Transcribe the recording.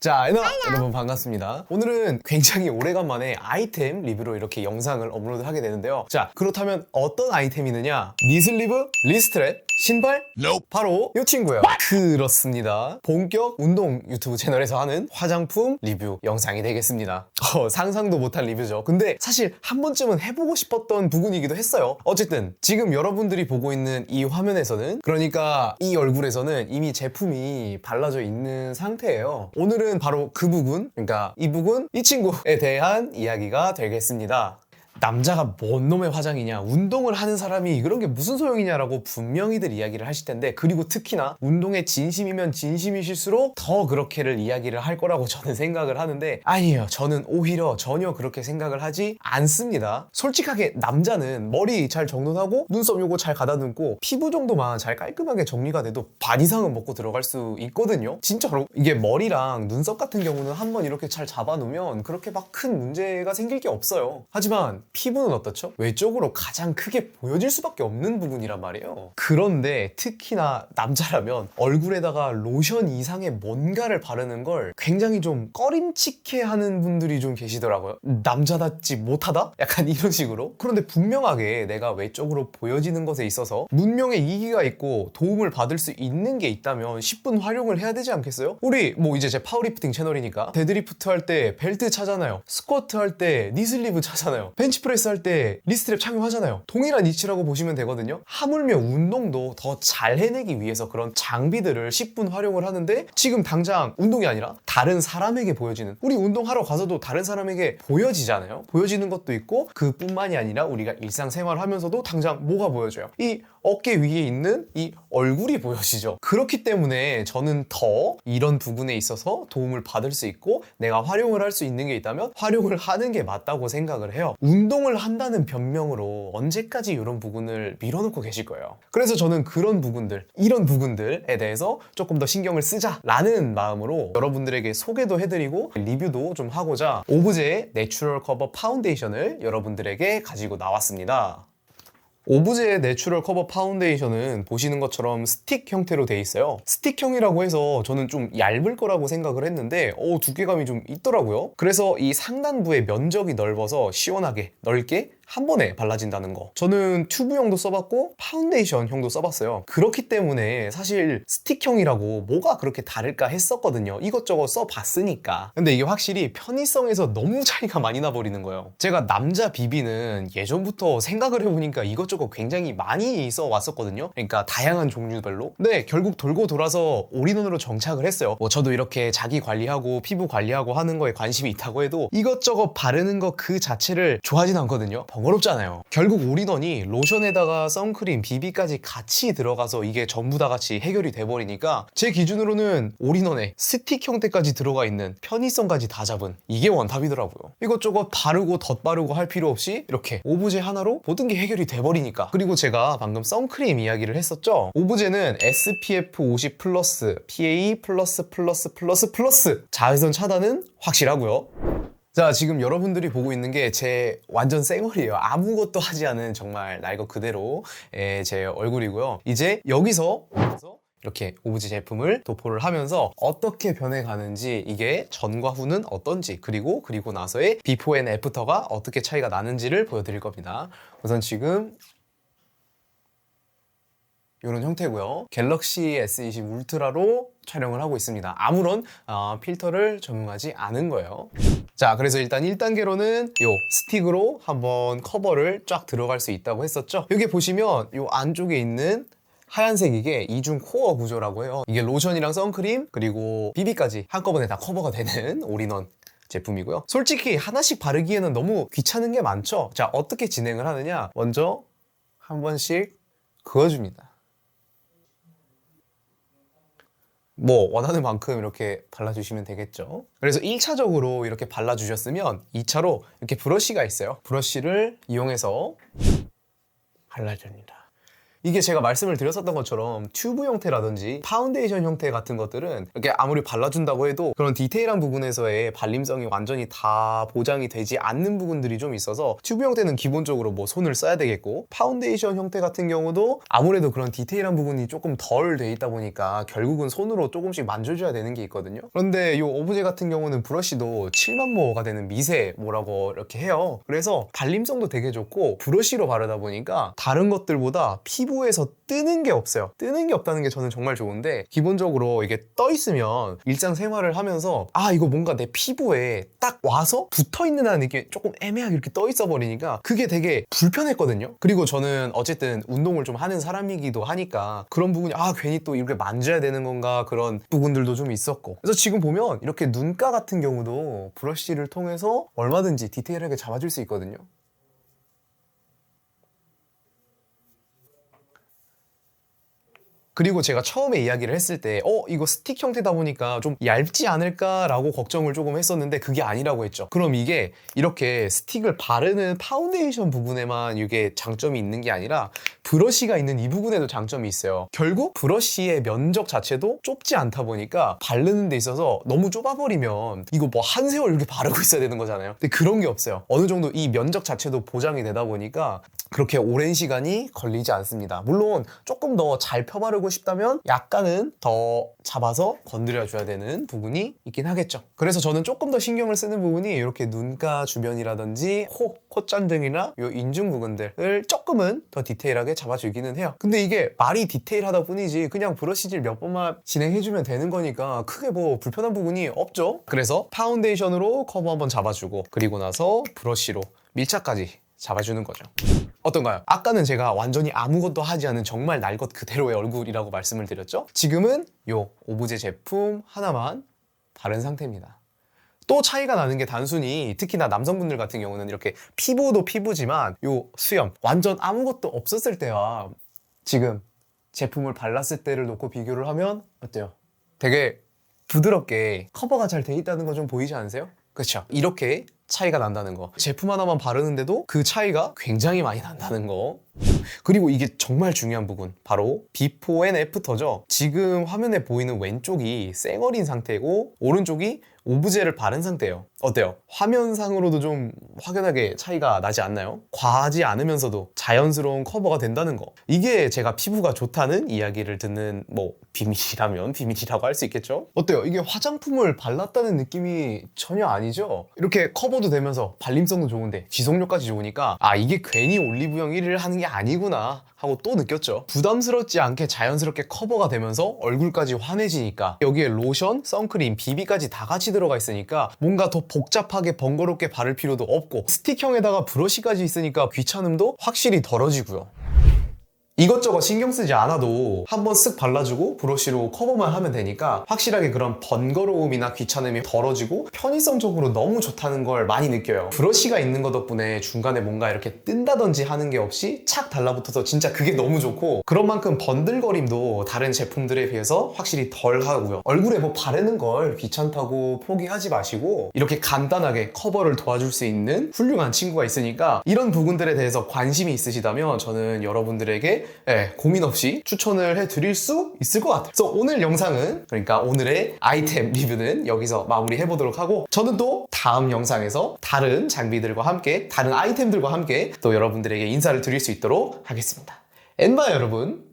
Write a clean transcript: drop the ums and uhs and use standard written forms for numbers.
자, 여러분 반갑습니다. 오늘은 굉장히 오래간만에 아이템 리뷰로 이렇게 영상을 업로드하게 되는데요. 자, 그렇다면 어떤 아이템이느냐? 니슬리브, 리스트랩, 신발? 바로 이 친구예요. 그렇습니다. 본격 운동 유튜브 채널에서 하는 화장품 리뷰 영상이 되겠습니다. 상상도 못한 리뷰죠. 근데 사실 한 번쯤은 해보고 싶었던 부분이기도 했어요. 어쨌든 지금 여러분들이 보고 있는 이 화면에서는, 그러니까 이 얼굴에서는 이미 제품이 발라져 있는 상태예요. 오늘은 바로 그 부분, 그러니까 이 부분, 이 친구에 대한 이야기가 되겠습니다. 남자가 뭔 놈의 화장이냐, 운동을 하는 사람이 그런 게 무슨 소용이냐라고 분명히들 이야기를 하실 텐데, 그리고 특히나 운동에 진심이면 진심이실수록 더 그렇게를 이야기를 할 거라고 저는 생각을 하는데, 아니에요. 저는 오히려 전혀 그렇게 생각을 하지 않습니다. 솔직하게 남자는 머리 잘 정돈하고 눈썹 요거 잘 가다듬고 피부 정도만 잘 깔끔하게 정리가 돼도 반 이상은 먹고 들어갈 수 있거든요. 진짜로. 이게 머리랑 눈썹 같은 경우는 한번 이렇게 잘 잡아놓으면 그렇게 막 큰 문제가 생길 게 없어요. 하지만 피부는 어떻죠? 외적으로 가장 크게 보여질 수밖에 없는 부분이란 말이에요. 그런데 특히나 남자라면 얼굴에다가 로션 이상의 뭔가를 바르는 걸 굉장히 좀 꺼림칙해 하는 분들이 좀 계시더라고요. 남자답지 못하다? 약간 이런 식으로. 그런데 분명하게 내가 외적으로 보여지는 것에 있어서 문명의 이기가 있고 도움을 받을 수 있는 게 있다면 10분 활용을 해야 되지 않겠어요? 우리 이제 제 파워리프팅 채널이니까 데드리프트 할 때 벨트 차잖아요. 스쿼트 할 때 니슬리브 차잖아요. 벤치프레스 할 때 리스트랩 착용하잖아요. 동일한 이치라고 보시면 되거든요. 하물며 운동도 더 잘 해내기 위해서 그런 장비들을 10분 활용을 하는데, 지금 당장 운동이 아니라 다른 사람에게 보여지는, 우리 운동하러 가서도 다른 사람에게 보여지잖아요. 보여지는 것도 있고, 그뿐만이 아니라 우리가 일상생활 하면서도 당장 뭐가 보여져요? 이 어깨 위에 있는 이 얼굴이 보여지죠. 그렇기 때문에 저는 더 이런 부분에 있어서 도움을 받을 수 있고 내가 활용을 할 수 있는 게 있다면 활용을 하는 게 맞다고 생각을 해요. 운동을 한다는 변명으로 언제까지 이런 부분을 밀어놓고 계실 거예요. 그래서 저는 그런 부분들, 이런 부분들에 대해서 조금 더 신경을 쓰자라는 마음으로 여러분들에게 소개도 해드리고 리뷰도 좀 하고자 오브제의 내추럴 커버 파운데이션을 여러분들에게 가지고 나왔습니다. 오브제의 내추럴 커버 파운데이션은 보시는 것처럼 스틱 형태로 돼 있어요. 스틱형이라고 해서 저는 좀 얇을 거라고 생각을 했는데 두께감이 좀 있더라고요. 그래서 이 상단부의 면적이 넓어서 시원하게 넓게 한 번에 발라진다는 거. 저는 튜브형도 써봤고 파운데이션형도 써봤어요. 그렇기 때문에 사실 스틱형이라고 뭐가 그렇게 다를까 했었거든요. 이것저것 써봤으니까. 근데 이게 확실히 편의성에서 너무 차이가 많이 나버리는 거예요. 제가 남자 비비는 예전부터 생각을 해보니까 이것저것 굉장히 많이 써왔었거든요. 그러니까 다양한 종류별로. 근데 결국 돌고 돌아서 올인원으로 정착을 했어요. 저도 이렇게 자기 관리하고 피부 관리하고 하는 거에 관심이 있다고 해도 이것저것 바르는 거 그 자체를 좋아하진 않거든요. 번거롭잖아요. 결국 올인원이 로션에다가 선크림, 비비까지 같이 들어가서 이게 전부 다 같이 해결이 돼버리니까 제 기준으로는 올인원에 스틱 형태까지 들어가 있는 편의성까지 다 잡은 이게 원탑이더라고요. 이것저것 바르고 덧바르고 할 필요 없이 이렇게 오브제 하나로 모든 게 해결이 돼버리니까. 그리고 제가 방금 선크림 이야기를 했었죠. 오브제는 SPF 50 플러스, PA 플러스 플러스 플러스 플러스 자외선 차단은 확실하고요. 자, 지금 여러분들이 보고 있는 게 제 완전 생얼이에요. 아무것도 하지 않은 정말 날 것 그대로의 제 얼굴이고요. 이제 여기서 이렇게 오브제 제품을 도포를 하면서 어떻게 변해가는지, 이게 전과 후는 어떤지, 그리고 나서의 비포 앤 애프터가 어떻게 차이가 나는지를 보여드릴 겁니다. 우선 지금 이런 형태고요. 갤럭시 S20 울트라로 촬영을 하고 있습니다. 아무런 필터를 적용하지 않은 거예요. 자, 그래서 일단 1단계로는 요 스틱으로 한번 커버를 쫙 들어갈 수 있다고 했었죠. 여기 보시면 요 안쪽에 있는 하얀색, 이게 이중 코어 구조라고 해요. 이게 로션이랑 선크림 그리고 비비까지 한꺼번에 다 커버가 되는 올인원 제품이고요. 솔직히 하나씩 바르기에는 너무 귀찮은 게 많죠. 자, 어떻게 진행을 하느냐. 먼저 한 번씩 그어줍니다. 원하는 만큼 이렇게 발라주시면 되겠죠. 그래서 1차적으로 이렇게 발라주셨으면 2차로 이렇게 브러쉬가 있어요. 브러쉬를 이용해서 발라줍니다. 이게 제가 말씀을 드렸었던 것처럼 튜브 형태라든지 파운데이션 형태 같은 것들은 이렇게 아무리 발라준다고 해도 그런 디테일한 부분에서의 발림성이 완전히 다 보장이 되지 않는 부분들이 좀 있어서 튜브 형태는 기본적으로 뭐 손을 써야 되겠고, 파운데이션 형태 같은 경우도 아무래도 그런 디테일한 부분이 조금 덜 돼 있다 보니까 결국은 손으로 조금씩 만져줘야 되는 게 있거든요. 그런데 이 오브제 같은 경우는 브러쉬도 7만모가 되는 미세모라고 이렇게 해요. 그래서 발림성도 되게 좋고 브러쉬로 바르다 보니까 다른 것들보다 피부에서 뜨는 게 없어요. 뜨는 게 없다는 게 저는 정말 좋은데, 기본적으로 이게 떠 있으면 일상생활을 하면서 아 이거 뭔가 내 피부에 딱 와서 붙어 있는다는 느낌이 조금 애매하게 이렇게 떠 있어 버리니까 그게 되게 불편했거든요. 그리고 저는 어쨌든 운동을 좀 하는 사람이기도 하니까 그런 부분이 아 괜히 또 이렇게 만져야 되는 건가 그런 부분들도 좀 있었고, 그래서 지금 보면 이렇게 눈가 같은 경우도 브러쉬를 통해서 얼마든지 디테일하게 잡아줄 수 있거든요. 그리고 제가 처음에 이야기를 했을 때 이거 스틱 형태다 보니까 좀 얇지 않을까라고 걱정을 조금 했었는데 그게 아니라고 했죠. 그럼 이게 이렇게 스틱을 바르는 파운데이션 부분에만 이게 장점이 있는 게 아니라 브러쉬가 있는 이 부분에도 장점이 있어요. 결국 브러쉬의 면적 자체도 좁지 않다 보니까 바르는 데 있어서 너무 좁아버리면 이거 뭐 한 세월 이렇게 바르고 있어야 되는 거잖아요. 근데 그런 게 없어요. 어느 정도 이 면적 자체도 보장이 되다 보니까 그렇게 오랜 시간이 걸리지 않습니다. 물론 조금 더 잘 펴바르고 싶다면 약간은 더 잡아서 건드려줘야 되는 부분이 있긴 하겠죠. 그래서 저는 조금 더 신경을 쓰는 부분이 이렇게 눈가 주변이라든지 콧잔등이나 요 인중 부분들을 조금은 더 디테일하게 잡아주기는 해요. 근데 이게 말이 디테일하다 뿐이지 그냥 브러쉬질 몇 번만 진행해주면 되는 거니까 크게 뭐 불편한 부분이 없죠. 그래서 파운데이션으로 커버 한번 잡아주고, 그리고 나서 브러쉬로 밀착까지 잡아주는 거죠. 어떤가요? 아까는 제가 완전히 아무것도 하지 않은 정말 날 것 그대로의 얼굴이라고 말씀을 드렸죠? 지금은 요 오브제 제품 하나만 바른 상태입니다. 또 차이가 나는 게 단순히 특히나 남성분들 같은 경우는 이렇게 피부도 피부지만 요 수염 완전 아무것도 없었을 때와 지금 제품을 발랐을 때를 놓고 비교를 하면 어때요? 되게 부드럽게 커버가 잘 돼 있다는 거 좀 보이지 않으세요? 그렇죠? 이렇게 차이가 난다는 거, 제품 하나만 바르는데도 그 차이가 굉장히 많이 난다는 거. 그리고 이게 정말 중요한 부분, 바로 비포 앤 애프터죠. 지금 화면에 보이는 왼쪽이 쌩얼인 상태고 오른쪽이 오브제를 바른 상태예요. 어때요? 화면상으로도 좀 확연하게 차이가 나지 않나요? 과하지 않으면서도 자연스러운 커버가 된다는 거, 이게 제가 피부가 좋다는 이야기를 듣는 뭐 비밀이라면 비밀이라고 할 수 있겠죠? 어때요? 이게 화장품을 발랐다는 느낌이 전혀 아니죠? 이렇게 커버도 되면서 발림성도 좋은데 지속력까지 좋으니까 아 이게 괜히 올리브영 1위를 하는 게 아니구나 하고 또 느꼈죠. 부담스럽지 않게 자연스럽게 커버가 되면서 얼굴까지 환해지니까, 여기에 로션, 선크림, 비비까지 다 같이 들어가 있으니까 뭔가 더 복잡하게 번거롭게 바를 필요도 없고, 스틱형에다가 브러쉬까지 있으니까 귀찮음도 확실히 덜어지고요. 이것저것 신경 쓰지 않아도 한번 쓱 발라주고 브러쉬로 커버만 하면 되니까 확실하게 그런 번거로움이나 귀찮음이 덜어지고 편의성적으로 너무 좋다는 걸 많이 느껴요. 브러쉬가 있는 것 덕분에 중간에 뭔가 이렇게 뜬다든지 하는 게 없이 착 달라붙어서 진짜 그게 너무 좋고, 그런 만큼 번들거림도 다른 제품들에 비해서 확실히 덜 하고요. 얼굴에 뭐 바르는 걸 귀찮다고 포기하지 마시고 이렇게 간단하게 커버를 도와줄 수 있는 훌륭한 친구가 있으니까, 이런 부분들에 대해서 관심이 있으시다면 저는 여러분들에게 고민 없이 추천을 해드릴 수 있을 것 같아요. 그래서 오늘 영상은, 그러니까 오늘의 아이템 리뷰는 여기서 마무리해보도록 하고, 저는 또 다음 영상에서 다른 장비들과 함께, 다른 아이템들과 함께 또 여러분들에게 인사를 드릴 수 있도록 하겠습니다. 엔바 여러분,